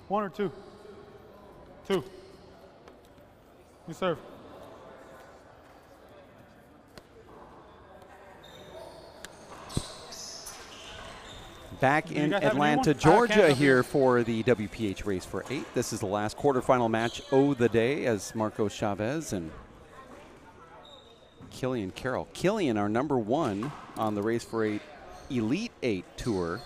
One or two? Two. You serve. Back in Atlanta, Georgia here for the WPH Race for 8. This is the last quarterfinal match of the day as Marco Chavez and Carroll. Killian, our #1 on the Race for 8 Elite 8 Tour.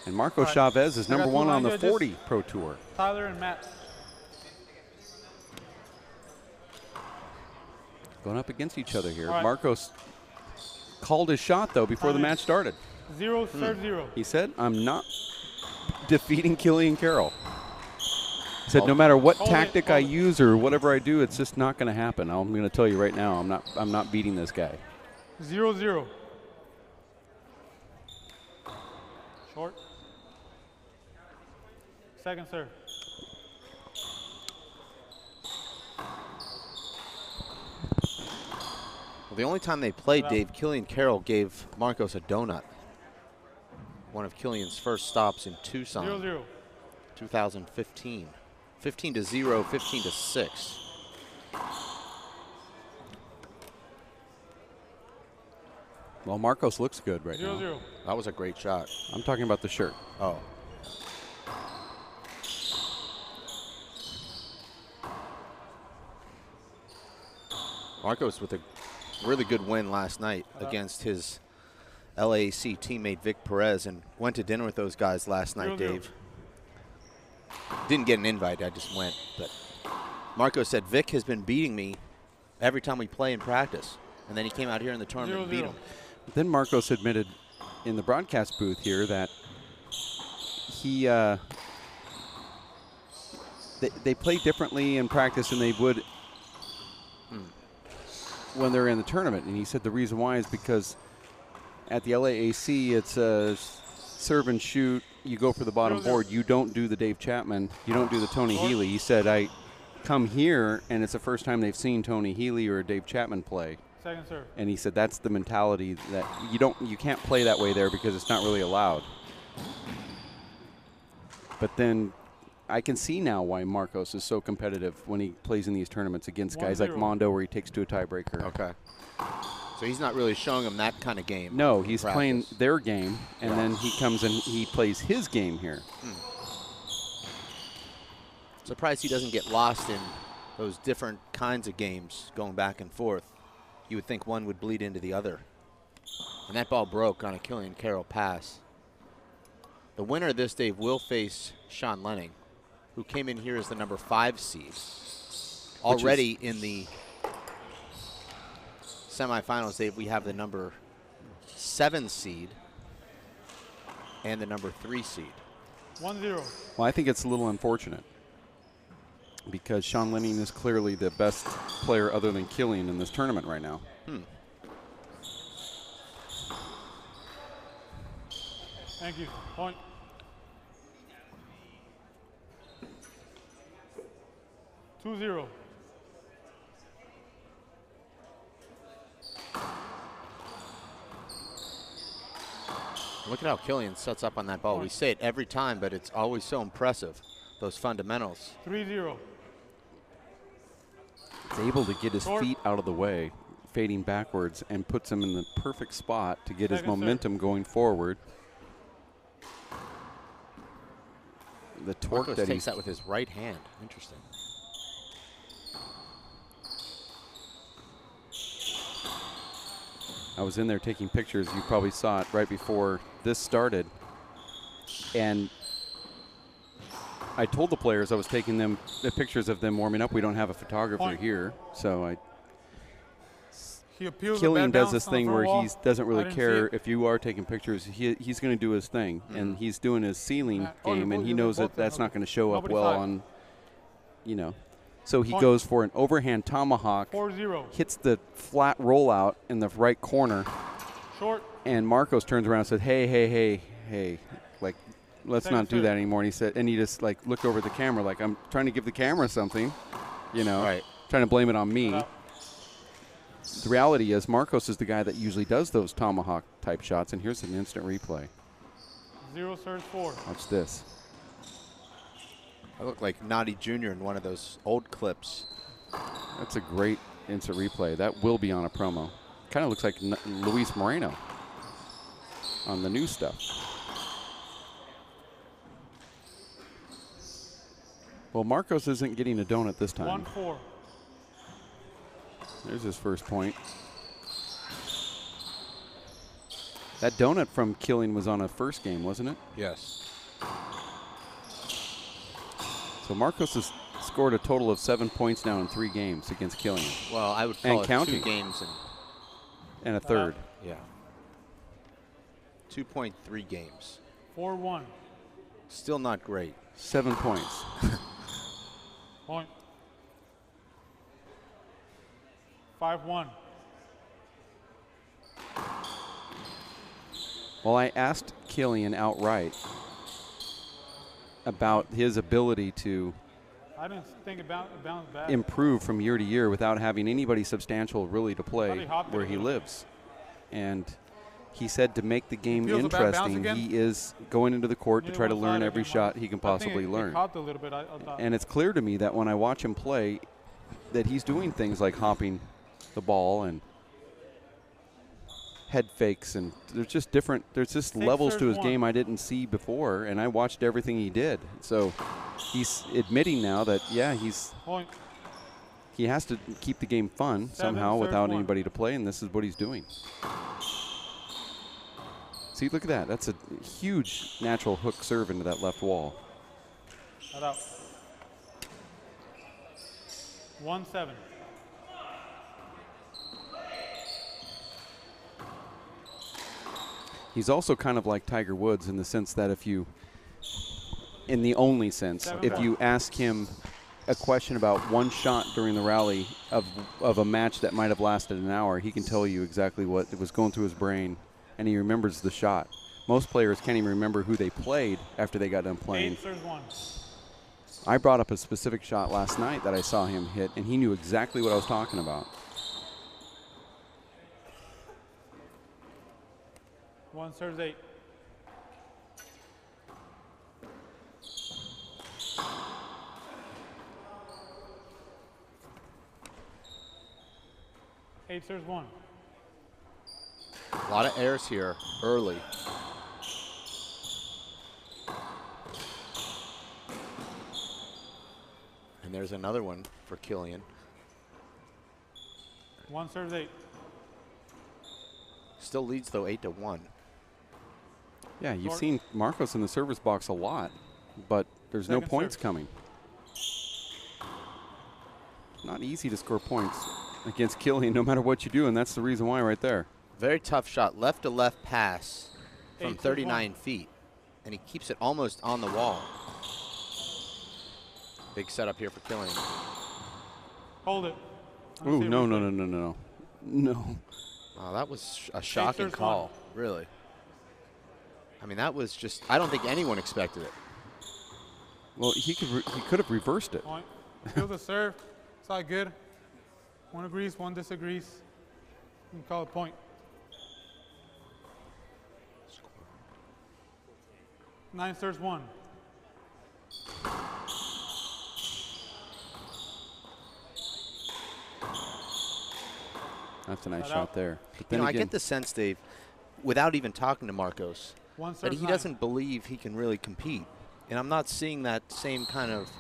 And Marco Chavez is #1 on the 40 Pro Tour. Tyler and Matt. Going up against each other here. Marcos called his shot, though, before the match started. 0, serve 0. He said, I'm not defeating Carroll. He said, no matter what tactic I use or whatever I do, it's just not going to happen. I'm going to tell you right now, I'm not beating this guy. 0-0. Short. Second serve. Well, the only time they played, Dave, Carroll gave Marcos a donut. One of Killian's first stops in Tucson. 0-0. 2015. 15-0, 15-6. Well, Marcos looks good right now. 0-0. That was a great shot. I'm talking about the shirt. Oh. Marcos with a really good win last night against his LAC teammate Vic Perez, and went to dinner with those guys last night, Dave. Didn't get an invite, I just went. But Marcos said, Vic has been beating me every time we play in practice. And then he came out here in the tournament and beat him. Then Marcos admitted in the broadcast booth here that he they play differently in practice than they would when they're in the tournament. And he said the reason why is because at the LAAC, it's a serve and shoot. You go for the bottom board. You don't do the Dave Chapman. You don't do the Tony Healy. He said, I come here, and it's the first time they've seen Tony Healy or Dave Chapman play. Second serve. And he said that's the mentality that you can't play that way there because it's not really allowed. But then I can see now why Marcos is so competitive when he plays in these tournaments against guys like Mondo where he takes to a tiebreaker. Okay. So he's not really showing them that kind of game. No, he's playing their game, and then he comes and he plays his game here. Surprised he doesn't get lost in those different kinds of games going back and forth. You would think one would bleed into the other. And that ball broke on a Carroll pass. The winner of this, Dave, will face Sean Lenning, who came in here as the #5 seed. Already in the semifinals, Dave, we have the #7 seed and the #3 seed. 1-0. Well, I think it's a little unfortunate because Sean Lenning is clearly the best player other than Killian in this tournament right now. Thank you. Point. Two 0. Look at how Killian sets up on that ball. We say it every time, but it's always so impressive, those fundamentals. 3-0. He's able to get his feet out of the way, fading backwards, and puts him in the perfect spot to get his momentum going forward. The torque Marcos that he takes that with his right hand. Interesting. I was in there taking pictures. You probably saw it right before this started. And I told the players I was taking them the pictures of them warming up. We don't have a photographer here, so Killian does this thing where he doesn't really care if you are taking pictures. He's going to do his thing, and he's doing his ceiling game, and he knows that that's not going to show up well on, So he goes for an overhand tomahawk, 4-0. hits the flat rollout in the right corner, Short. and Marcos turns around and said, hey, like, let's not do that anymore. And he said, and he just like looked over at the camera like, I'm trying to give the camera something, trying to blame it on me. The reality is Marcos is the guy that usually does those tomahawk type shots, and here's an instant replay. 0 serves 4. Watch this. I look like Naughty Jr. in one of those old clips. That's a great instant replay. That will be on a promo. Kind of looks like Luis Moreno on the new stuff. Well, Marcos isn't getting a donut this time. 1-4. There's his first point. That donut from Killian was on a first game, wasn't it? Yes. So Marcos has scored a total of 7 points now in 3 games against Killian. Well, I would call it counting. 2 games And a third. yeah. 2.3 games. 4-1. Still not great. 7 points. Point. 5-1. Well, I asked Killian outright about his ability to I didn't think about it bounced back. improve from year to year without having anybody substantial really to Thought play he hopped where it a he little bit. lives. And he said to make the game Feels a bad bounce interesting, again? he is going into the court to Neither try to one learn side every again, shot he can I think possibly it learn. hopped a little bit. I thought. And it's clear to me that when I watch him play, that he's doing things like hopping the ball and head fakes, and there's just different, there's just 6 levels to serves his 1. game I didn't see before, and I watched everything he did. So he's admitting now that, yeah, Point. he has to keep the game fun 7 somehow serves without 1. anybody to play, and this is what he's doing. See, look at that. That's a huge natural hook serve into that left wall. Not out. 1-7. He's also kind of like Tiger Woods in the sense that if you, in the only sense, if you ask him a question about one shot during the rally of a match that might have lasted an hour, he can tell you exactly what was going through his brain, and he remembers the shot. Most players can't even remember who they played after they got done playing. 8 serves 1. I brought up a specific shot last night that I saw him hit, and he knew exactly what I was talking about. 1 serves 8. Eight serves 1. A lot of airs here early. And there's another one for Killian. 1 serves 8. Still leads, though, 8-1. Yeah, you've Short. seen Marcos in the service box a lot, but there's no Second points serve. coming. Not easy to score points against Killian no matter what you do, and that's the reason why right there. Very tough shot. Left-to-left pass from 8 serves 39 1. feet. And he keeps it almost on the wall. Big setup here for Killian. Hold it. I Ooh, see a no, replay. no, no, no, no, no. Oh, that was a shocking serves call, 1. really. I mean, that was just, I don't think anyone expected it. Well, he could have reversed it. Point. Feel the serve. It's all good. One agrees, one disagrees. You can call it point. Nine serves 1. That's a nice Shut shot out. there. But You then know, I again, get the sense, Dave, without even talking to Marcos, One that serves he 9. doesn't believe he can really compete. And I'm not seeing that same kind of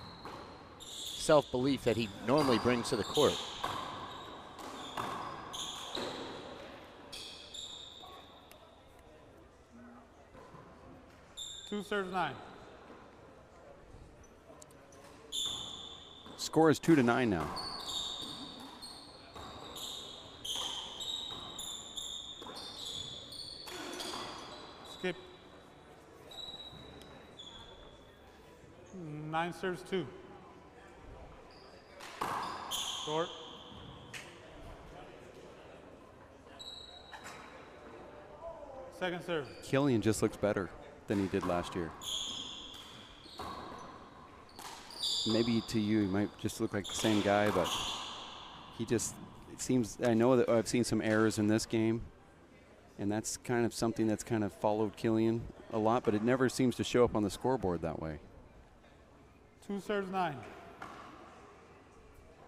self-belief that he normally brings to the court. Two serves 9. score is 2-9 now. Skip. 9 serves 2. Short. Second serve. Killian just looks better than he did last year. Maybe to you, he might just look like the same guy, but he just, it seems, I know that I've seen some errors in this game, and that's kind of something that's kind of followed Killian a lot, but it never seems to show up on the scoreboard that way. 2 serves 9.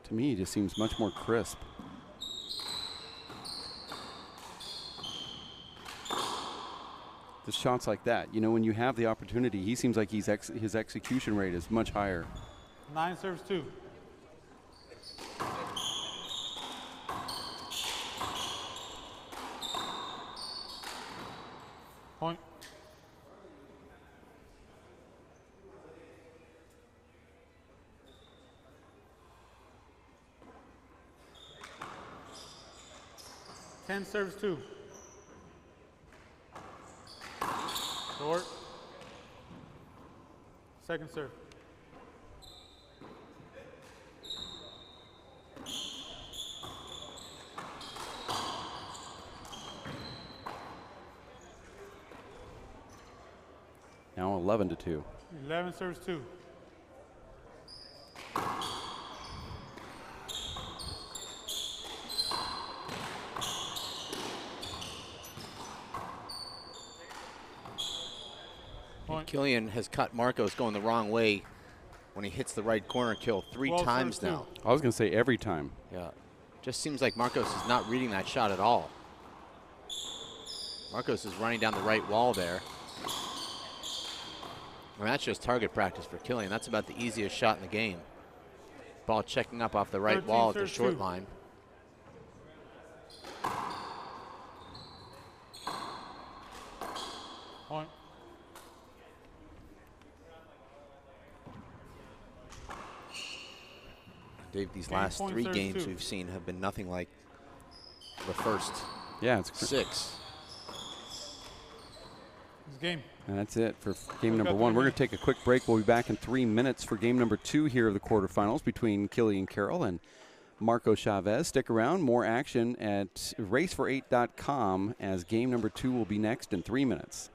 To me, he just seems much more crisp. The shots like that, you know, when you have the opportunity, he seems like his execution rate is much higher. 9 serves 2. Point. Ten serves 2. Short. Second serve. Now 11-2. 11 serves 2. Killian has cut Marcos going the wrong way when he hits the right corner kill 3 times now. I was going to say every time. Yeah. Just seems like Marcos is not reading that shot at all. Marcos is running down the right wall there. And that's just target practice for Killian. That's about the easiest shot in the game. Ball checking up off the right wall at the short line. Point. Dave, these last 3 games we've seen have been nothing like the first. Yeah, it's 6. It's game. And that's it for game number 1. We're going to take a quick break. We'll be back in 3 minutes for game number 2 here of the quarterfinals between Killian Carroll and Marco Chavez. Stick around. More action at racefor8.com as game number 2 will be next in 3 minutes.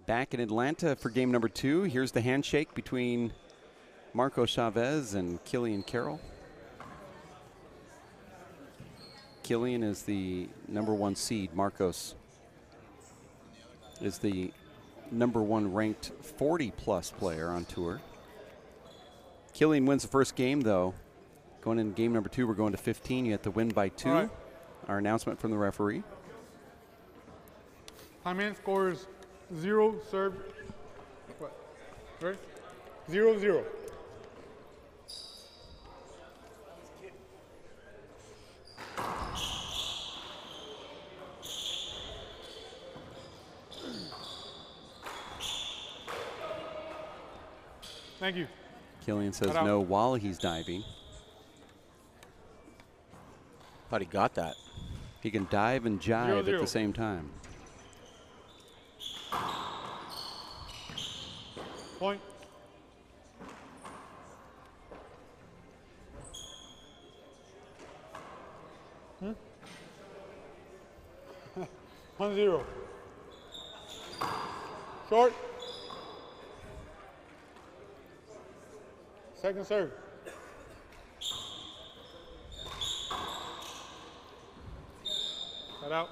Back in Atlanta for game number 2. Here's the handshake between Marco Chavez and Carroll. Killian is the #1 seed. Marcos is the #1 ranked 40-plus player on tour. Killian wins the first game, though. Going in game number 2, we're going to 15. You have to win by 2. All right. Our announcement from the referee. Time-in scores 0, serve. What? Right? 0-0. Thank you. Killian says no while he's diving. Thought he got that. He can dive and jive 0-0. at the same time. Point. Hmm? 1-0. Short. Second serve. Cut out.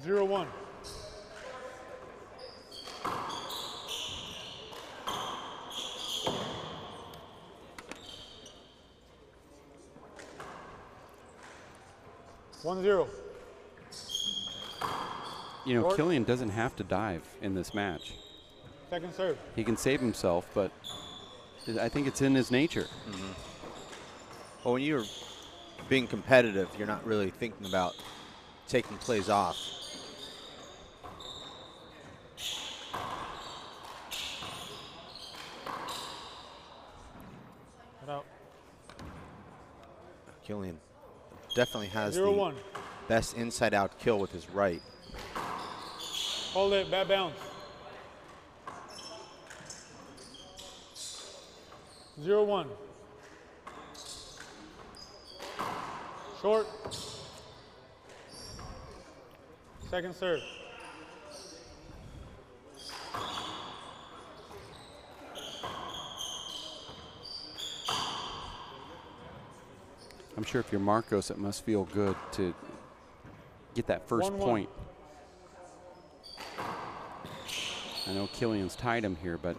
0-1. One zero. You know, Short. Killian doesn't have to dive in this match. Second serve. He can save himself, but I think it's in his nature. Mm-hmm. Well, when you're being competitive, you're not really thinking about taking plays off. Cut out. Killian definitely has 0-1. the best inside-out kill with his right. Hold it. Bad bounce. 0-1. Short. Second serve. I'm sure if you're Marcos, it must feel good to get that first 1-1. point. I know Killian's tied him here, but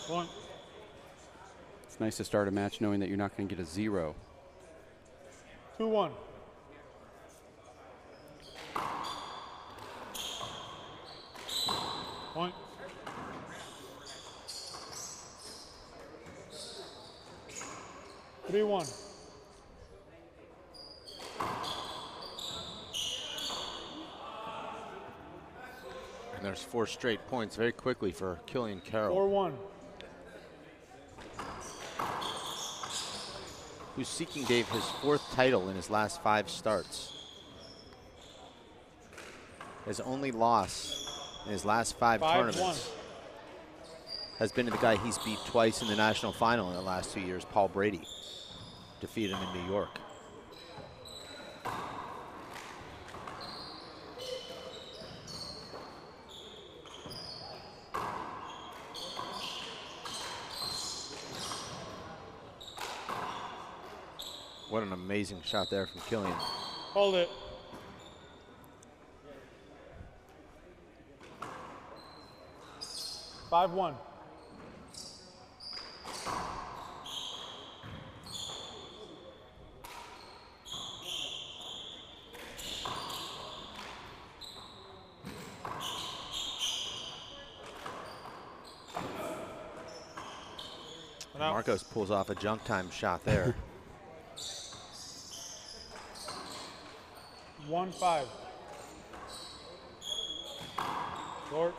One. it's nice to start a match knowing that you're not going to get a 0. 2-1. Point. Three one. And there's 4 straight points very quickly for Killian Carroll. 4-1. Who's seeking, Dave, his 4th title in his last 5 starts. His only loss in his last 5 tournaments has been to the guy he's beat twice in the national final in the last 2 years, Paul Brady. Defeated him in New York. What an amazing shot there from Killian. Hold it. Five one. Marcos pulls off a junk time shot there. 1-5. Short.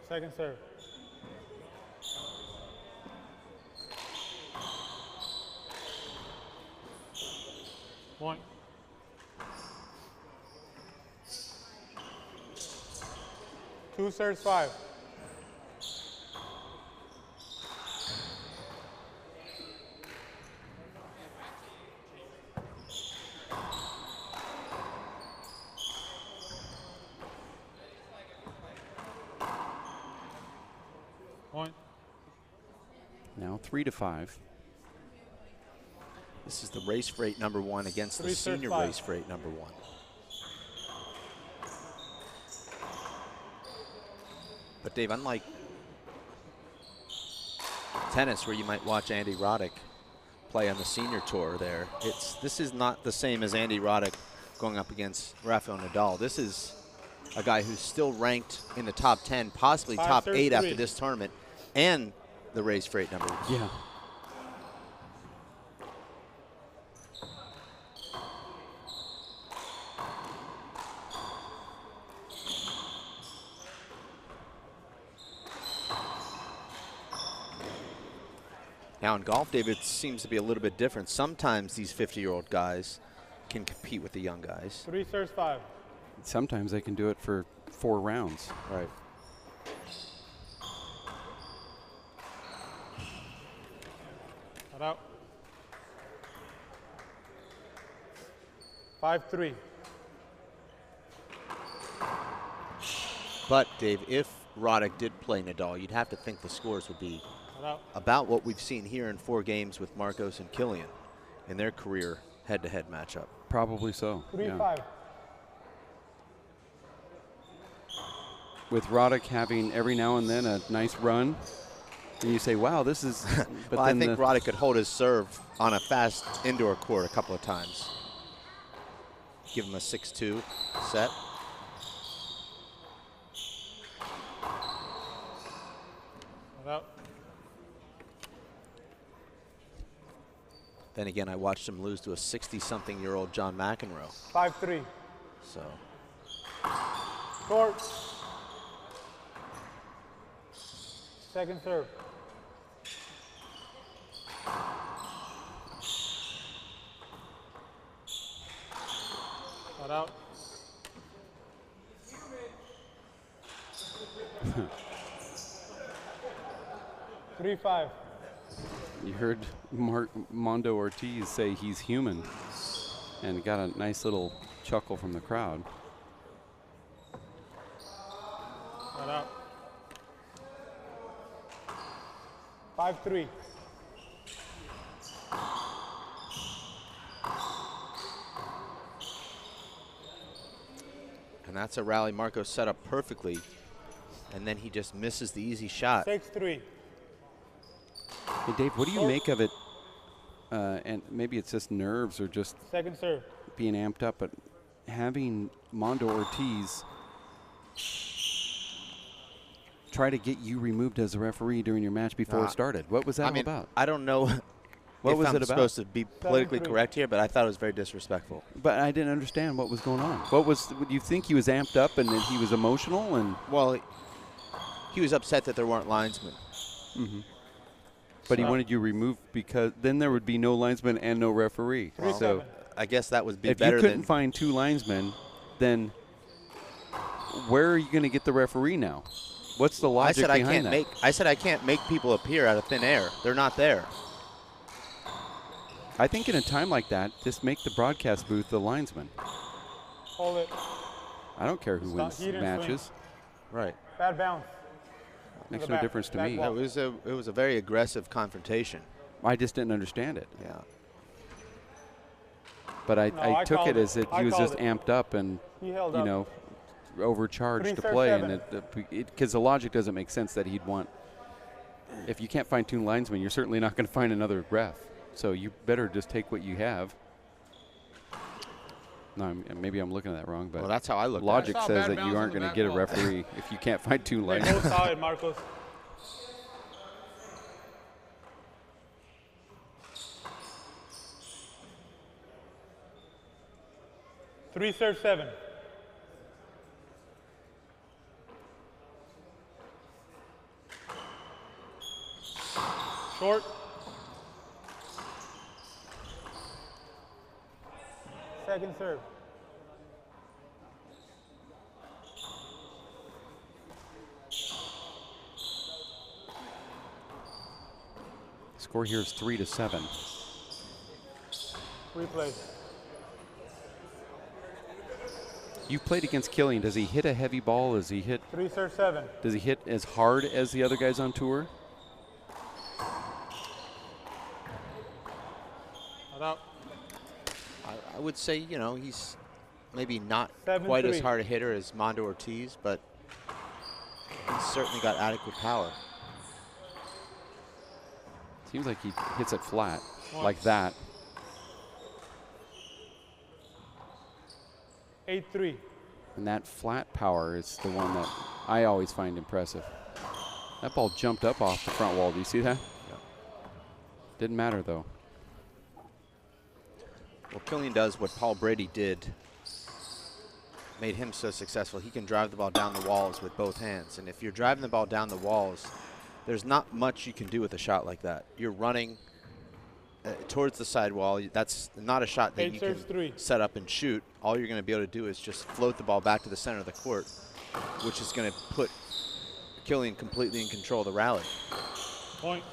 Second serve. Point. Two serves 5. 3-5. This is the race freight number 1 against the senior race freight number 1. But Dave, unlike tennis where you might watch Andy Roddick play on the senior tour there, this is not the same as Andy Roddick going up against Rafael Nadal. This is a guy who's still ranked in the top 10, possibly top 8 after this tournament, and the race freight number 1. Yeah. Now in golf, David, it seems to be a little bit different. Sometimes these 50-year-old guys can compete with the young guys. 3 serves 5. Sometimes they can do it for 4 rounds. Right. Not out. 5-3. But, Dave, if Roddick did play Nadal, you'd have to think the scores would be about what we've seen here in 4 games with Marcos and Killian in their career head-to-head matchup. Probably so. 3-5. With Roddick having every now and then a nice run, and you say, wow, this is... But well, I think Roddick could hold his serve on a fast indoor court a couple of times. Give him a 6-2 set. Not out. Then again, I watched him lose to a 60-something-year-old John McEnroe. 5-3. So. Short. Second serve. Not out. Three, 5. You heard Mondo Ortiz say he's human and got a nice little chuckle from the crowd. Not out. 5-3. And that's a rally Marcos set up perfectly, and then he just misses the easy shot. 6-3. Hey, Dave, what do you make of it? And maybe it's just nerves or just second serve being amped up, but having Mondo Ortiz try to get you removed as a referee during your match before it started. What was that all about? I don't know what was I'm it about? supposed to be politically correct here, but I thought it was very disrespectful. But I didn't understand what was going on. What was? Do you think he was amped up and that he was emotional? And well, he was upset that there weren't linesmen. Mm-hmm. But he wanted you removed because then there would be no linesman and no referee. Well, so I guess that would be if better. If you couldn't find 2 linesmen, then where are you going to get the referee now? What's the logic behind that? I said I can't make people appear out of thin air. They're not there. I think in a time like that, just make the broadcast booth the linesman. Hold it. I don't care who wins matches. Right. Bad bounce. Makes no difference to me. It was a very aggressive confrontation. I just didn't understand it. Yeah. But I took it as if he was just amped up and, you know, overcharged to play. And because the logic doesn't make sense that he'd want, if you can't find 2 linesmen, you're certainly not going to find another ref. So you better just take what you have. No, maybe I'm looking at that wrong, but well, that's how I look. Logic says that you aren't going to get a referee if you can't find 2 linesmen. Both solid, Marcos. Three serve 7. Short. Second serve. Score here is 3-7. Replay. You've played against Killian. Does he hit a heavy ball? Does he hit? 3 serve 7. Does he hit as hard as the other guys on tour? Not out. I would say, you know, he's maybe not 7-3. quite as hard a hitter as Mondo Ortiz, but he's certainly got adequate power. Seems like he hits it flat, like that. 8-3. And that flat power is the one that I always find impressive. That ball jumped up off the front wall. Do you see that? Yeah. Didn't matter, though. Well, Killian does what Paul Brady did, made him so successful. He can drive the ball down the walls with both hands. And if you're driving the ball down the walls, there's not much you can do with a shot like that. You're running towards the sidewall. That's not a shot that you can set up and shoot. All you're going to be able to do is just float the ball back to the center of the court, which is going to put Killian completely in control of the rally. Point.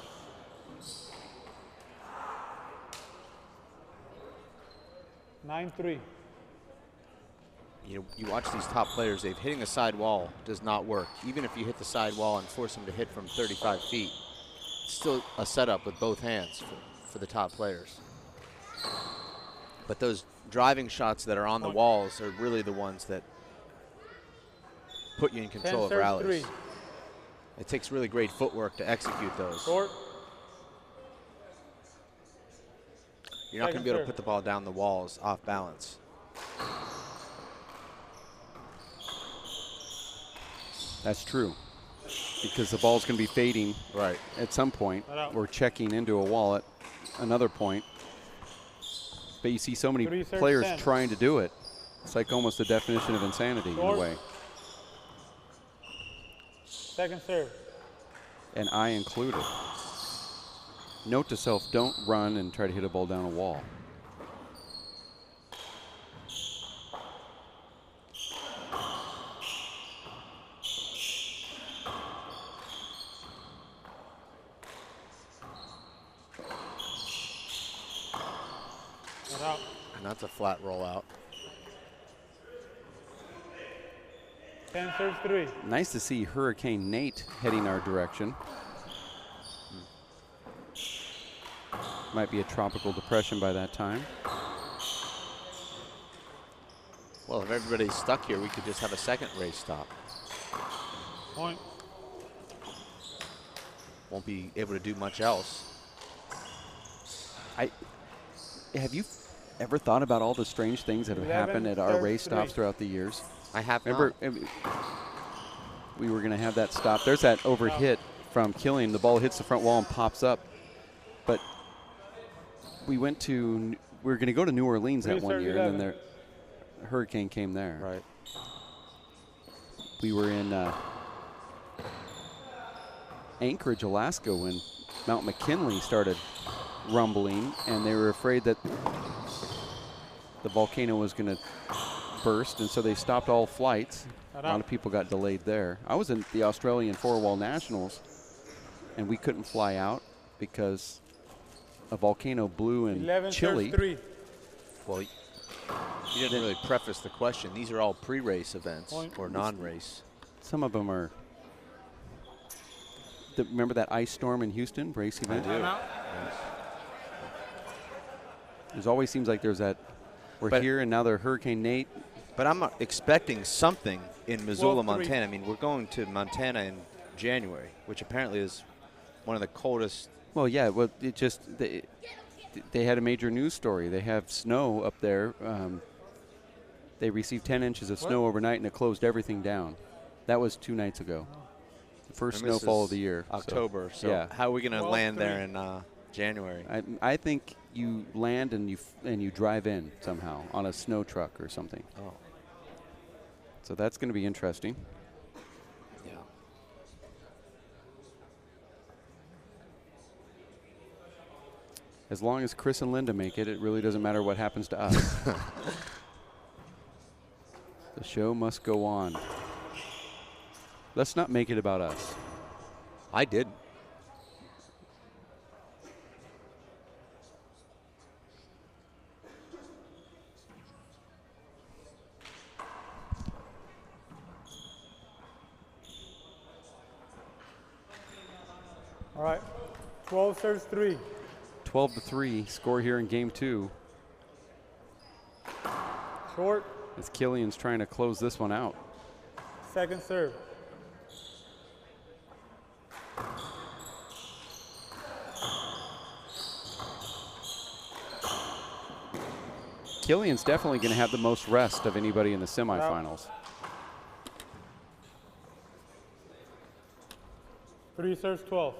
Nine 3. You watch these top players, they've hitting the side wall does not work. Even if you hit the side wall and force them to hit from 35 feet, it's still a setup with both hands for the top players. But those driving shots that are on the walls are really the ones that put you in control of rallies. It takes really great footwork to execute those. Short. You're not going to be able to put the ball down the walls off balance. That's true, because the ball's going to be fading right at some point. We're checking into a wall at another point. But you see so many players trying to do it. It's like almost the definition of insanity in a way. Second serve. And I included. Note to self, don't run and try to hit a ball down a wall. And that's a flat rollout. 10 serves 3. Nice to see Hurricane Nate heading our direction. Might be a tropical depression by that time. Well, if everybody's stuck here, we could just have a second race stop. Point. Won't be able to do much else. Have you ever thought about all the strange things that have happened at our race stops throughout the years? I have. Remember, we were going to have that stop. There's that overhit from Killian. The ball hits the front wall and pops up. But we were going to go to New Orleans that one year, and then the hurricane came there. Right. We were in Anchorage, Alaska, when Mount McKinley started rumbling, and they were afraid that the volcano was going to burst, and so they stopped all flights. A lot of people got delayed there. I was in the Australian Four-Wall Nationals, and we couldn't fly out because a volcano blew in Chile. Well, you didn't really preface the question. These are all pre-race events or non-race. Some of them are. Remember that ice storm in Houston race event? I do. It always seems like there's that. We're here, and now they're Hurricane Nate. But I'm expecting something in Missoula, Montana. I mean, we're going to Montana in January, which apparently is one of the coldest. Well, yeah. Well, it just they had a major news story. They have snow up there. They received 10 inches of snow overnight, and it closed everything down. That was 2 nights ago. The first snowfall of the year. October. So yeah. How are we going to land there in January? I think you land and you drive in somehow on a snow truck or something. Oh. So that's going to be interesting. Yeah. As long as Chris and Linda make it, it really doesn't matter what happens to us. The show must go on. Let's not make it about us. I did. All right. 12 serves 3. 12-3 score here in game 2. Short. As Killian's trying to close this one out. Second serve. Killian's definitely going to have the most rest of anybody in the semifinals. 3 serves 12.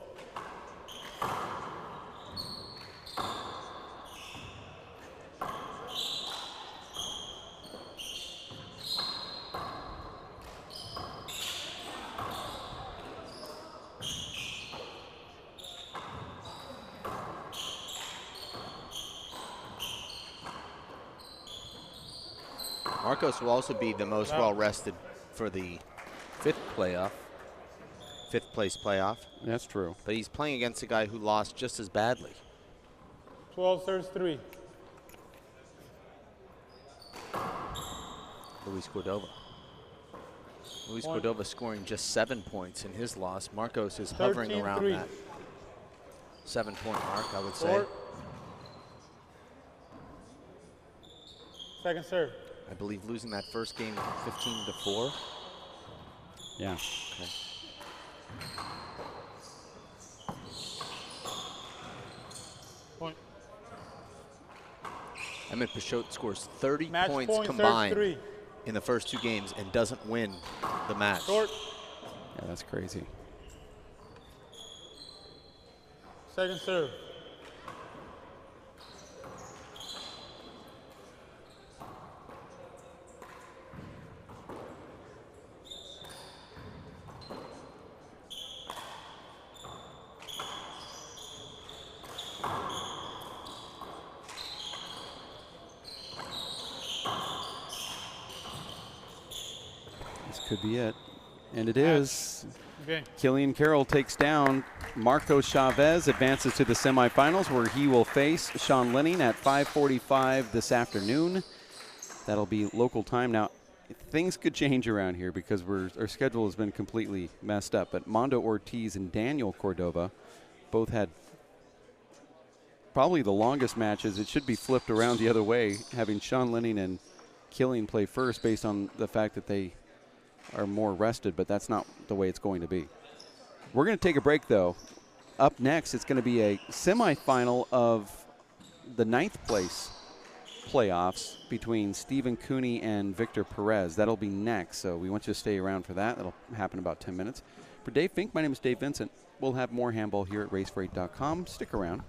Marcos will also be the most well-rested for the fifth place playoff. That's true. But he's playing against a guy who lost just as badly. 12 serves 3. Luis Cordova. Luis Cordova scoring just 7 points in his loss. Marcos is hovering around that 7-point mark, I would say. Second serve. I believe losing that first game 15-4. Yeah. Okay. Point. Emmett Peixoto scores 30 Match points point, combined in the first 2 games and doesn't win the match. Short. Yeah, that's crazy. Second serve. Could be it. And it is. Okay. Killian Carroll takes down Marco Chavez, advances to the semifinals where he will face Sean Lenning at 5:45 this afternoon. That'll be local time. Now, things could change around here because our schedule has been completely messed up. But Mondo Ortiz and Daniel Cordova both had probably the longest matches. It should be flipped around the other way, having Sean Lenning and Killian play first based on the fact that they are more rested, but that's not the way it's going to be. We're going to take a break, though. Up next, it's going to be a semifinal of the 9th place playoffs between Stephen Cooney and Victor Perez. That'll be next, so we want you to stay around for that. That'll happen in about 10 minutes. For Dave Fink, my name is Dave Vincent. We'll have more handball here at race48.com. Stick around.